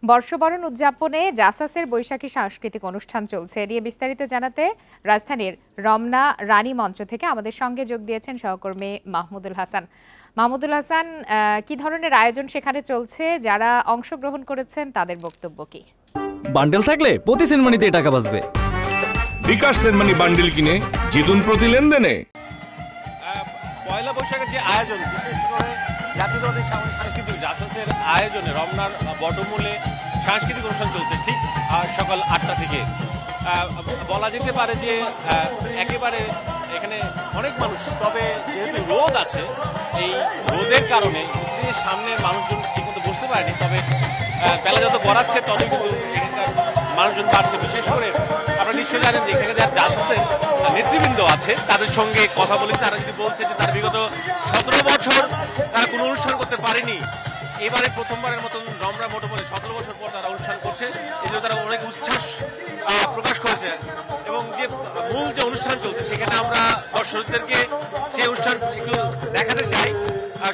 বর্ষবরণ উদযাপনে জাসাসের বৈশাখী সাংস্কৃতিক অনুষ্ঠান চলছে। এ নিয়ে বিস্তারিত জানাতে রাজধানীর রমনা রানী মঞ্চ থেকে আমাদের সঙ্গে যোগ দিয়েছেন সহকর্মী মাহমুদুল হাসান। মাহমুদুল হাসান, কি ধরনের আয়োজন সেখানে চলছে, যারা অংশগ্রহণ করেছেন তাদের বক্তব্য কি? বান্ডেল থাকলে প্রতি সেনমানিতে টাকা বাঁচবে। বিকাশ সেনমানি বান্ডেল কিনে জিতুন প্রতি লেনদেনে। পয়লা বৈশাখের যে আয়োজন, বিশেষ করে জাতীয়তাবাদী সাংস্কৃতিক জাসাসের আয়োজনে রমনার বটমূলে সাংস্কৃতিক অনুষ্ঠান চলছে ঠিক সকাল 8টা থেকে। বলা যেতে পারে যে একেবারে এখানে অনেক মানুষ, তবে যেহেতু রোদ আছে এই রোদের কারণে স্টেজের সামনে মানুষজন ঠিকমতো বসতে পারেনি। তবে বেলা যত গড়াচ্ছে ততই কিন্তু এখানকার মানুষজন বাড়ছে। বিশেষ করে আপনারা নিশ্চয়ই জানেন যে এখানে যারা জাসাসের নেতৃবৃন্দ আছে তাদের সঙ্গে কথা বলি, তারা যদি বলছে যে তারা বিগত 17 বছর তারা কোনো অনুষ্ঠান করতে পারেনি, এবারে প্রথমবারের মতন রমনা বটমূলে 17 বছর পর তারা অনুষ্ঠান করছে। এই জন্য তারা অনেক উচ্ছ্বাস প্রকাশ করেছে। এবং যে মূল যে অনুষ্ঠান চলছে সেখানে আমরা দর্শকদেরকে সেই অনুষ্ঠান একটু দেখাতে চাই,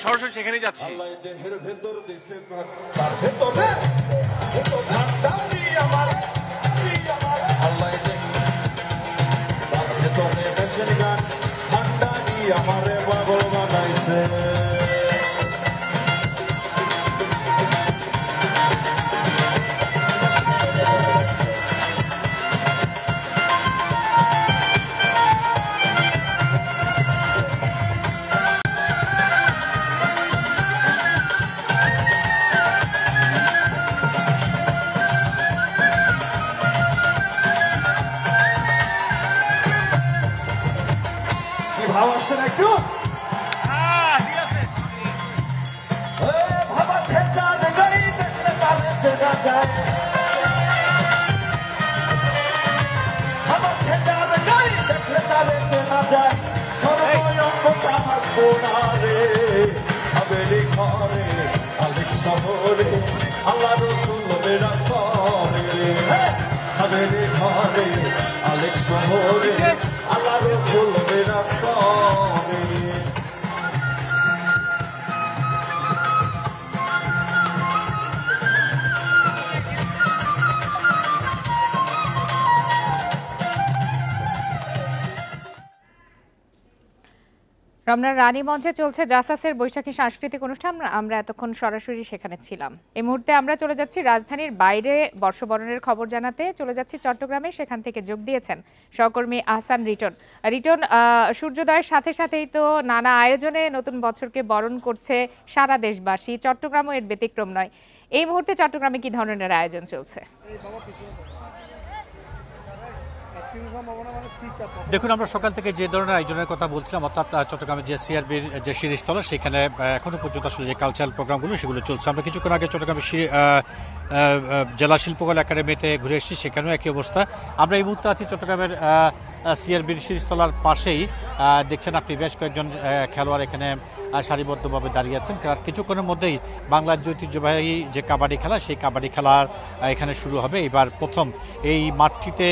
সরাসরি সেখানেই যাচ্ছি। আমারে পাগল বানাইছে। ভাব আসছে না একটু? ভাবাচ্ছে তার গাড়ি দেখলে তাদের চেনা যায়, ভাবাচ্ছে তার গাড়ি দেখলে তাদের চেনা যায়। সর্বয়ঙ্গ আমার কোনারে হাবেলি ঘরে আলেক শহরে আল্লাহ রসুল মেরাজ করে। হাবেলি ঘরে আলেক শহরে আল্লাহ রসুল মেরাজ করে। রমনার রানী মঞ্চে চলছে জাসাসের বৈশাখী সাংস্কৃতিক অনুষ্ঠান। আমরা এতক্ষণ সরাসরি সেখানে ছিলাম। এই মুহূর্তে আমরা চলে যাচ্ছি রাজধানীর বাইরে বর্ষবরণের খবর জানাতে, চলে যাচ্ছি চট্টগ্রামে। সেখান থেকে যোগ দিয়েছেন সহকর্মী আহসান রিটন। সূর্যোদয়ের সাথে সাথেই তো নানা আয়োজনে নতুন বছরকে বরণ করছে সারা দেশবাসী, চট্টগ্রামও এর ব্যতিক্রম নয়। এই মুহূর্তে চট্টগ্রামে কি ধরনের আয়োজন চলছে? দেখুন, আমরা সকাল থেকে যে ধরনের আয়োজনের কথা বলছিলাম, অর্থাৎ চট্টগ্রামের যে সিআরবির যে শিরিষতলা, সেখানে এখনো পর্যন্ত আসলে যে কালচারাল প্রোগ্রামগুলো সেগুলো চলছে। আমরা কিছুক্ষণ আগে চট্টগ্রামের জেলা শিল্পকলা একাডেমিতে ঘুরে এসেছি, সেখানেও একই অবস্থা। আমরা এই মুহূর্তে আছি চট্টগ্রামের সিআরবির শিরিষতলার পাশেই। দেখছেন আপনি বেশ কয়েকজন খেলোয়াড় এখানে সারিবদ্ধভাবে দাঁড়িয়ে আছেন। কিছুক্ষণের মধ্যেই বাংলার যে ঐতিহ্যবাহী যে কাবাডি খেলা, সেই কাবাডি খেলার এখানে শুরু হবে। এবার প্রথম এই মাঠটিতে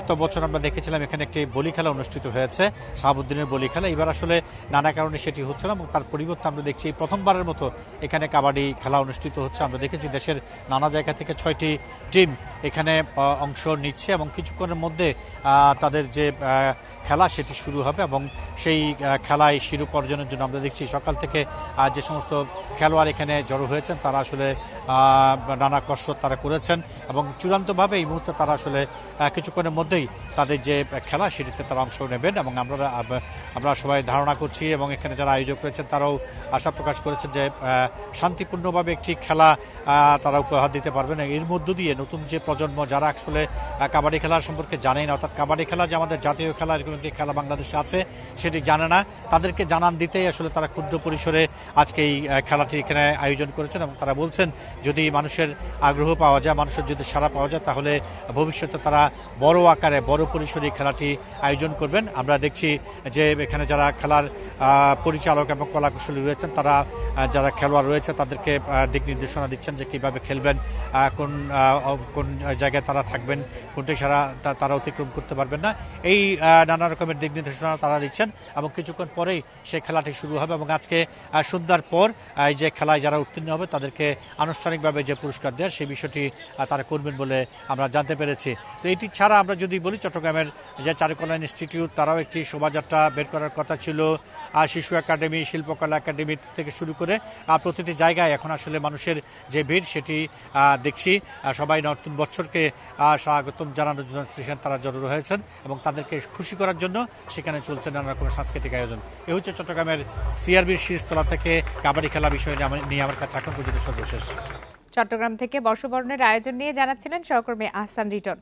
এত বছর আমরা দেখেছিলাম এখানে একটি বলি খেলা অনুষ্ঠিত হয়েছে, শাহাবুদ্দিনের বলি খেলা। এবার আসলে নানা কারণে সেটি হচ্ছে না এবং তার পরিবর্তে আমরা দেখছি প্রথমবারের মতো এখানে কাবাডি খেলা অনুষ্ঠিত হচ্ছে। আমরা দেখেছি দেশের নানা জায়গা থেকে 6টি টিম এখানে অংশ নিচ্ছে এবং কিছুক্ষণের মধ্যে তাদের যে খেলা সেটি শুরু হবে এবং সেই খেলায় শিরোপা অর্জনের জন্য আমরা দেখছি সকাল থেকে যে সমস্ত খেলোয়াড় এখানে জড়ো হয়েছেন তারা আসলে নানা কসরত তারা করেছেন এবং চূড়ান্তভাবে এই মুহূর্তে তারা আসলে কিছুক্ষণের মধ্যেই তাদের যে খেলা সেটিতে তারা অংশ নেবেন এবং আমরা সবাই ধারণা করছি এবং এখানে যারা আয়োজক রয়েছেন তারাও আশা প্রকাশ করেছেন যে শান্তিপূর্ণভাবে একটি খেলা তারা উপহার দিতে পারবেন। এর মধ্য দিয়ে নতুন যে প্রজন্ম যারা আসলে কাবাডি খেলার সম্পর্কে জানেন, অর্থাৎ কাবাডি খেলা যে আমাদের জাতীয় খেলা, এরকম একটি খেলা বাংলাদেশে আছে সেটি জানে না, তাদেরকে জানান দিতেই আসলে তারা ক্ষুদ্র পরিসরে আজকে এই খেলাটি এখানে আয়োজন করেছেন এবং তারা বলছেন যদি মানুষের আগ্রহ পাওয়া যায়, মানুষের যদি সাড়া পাওয়া যায়, তাহলে ভবিষ্যতে তারা বড় আকারে বড় পরিসরে খেলাটি আয়োজন করবেন। আমরা দেখছি যে এখানে যারা খেলার পরিচালক এবং কলাকুশলী রয়েছেন, তারা যারা খেলোয়াড় রয়েছে তাদেরকে দিক নির্দেশনা দিচ্ছেন যে কিভাবে খেলবেন কোন কোন জায়গায় তারা থাকবেন, কোনটি ছাড়া তারা অতিক্রম করতে পারবেন না, এই নানা রকমের দিক নির্দেশনা তারা দিচ্ছেন। এবং কিছুক্ষণ পরেই সেই খেলাটি শুরু হবে এবং আজকে সন্ধ্যার পর এই যে খেলায় যারা উত্তীর্ণ হবে তাদেরকে আনুষ্ঠানিকভাবে যে পুরস্কার দেওয়ার সেই বিষয়টি তারা করবেন বলে আমরা জানতে পেরেছি। তো এটি ছাড়া আমরা যদি বলি, চট্টগ্রামের যে চারুকলা ইনস্টিটিউট তারাও একটি শোভাযাত্রা বের করার কথা ছিল। শিশু একাডেমি, শিল্পকলা একাডেমি থেকে শুরু করে প্রতিটি জায়গায় এখন আসলে মানুষের যে ভিড় সেটি দেখছি। সবাই নতুন বছরকে স্বাগতম জানানোর জন্য তারা জড়ো হয়েছেন এবং তাদেরকে খুশি করার জন্য সেখানে চলছে নানা রকমের সাংস্কৃতিক আয়োজন। এ হচ্ছে চট্টগ্রামের সিআরবির শীর্ষতলা থেকে কাবাডি খেলা বিষয় নিয়ে আমার কাছে এখন পর্যন্ত সর্বশেষ। চট্টগ্রাম থেকে বর্ষবরণের আয়োজন নিয়ে জানাচ্ছিলেন সহকর্মী আহসান রিটন।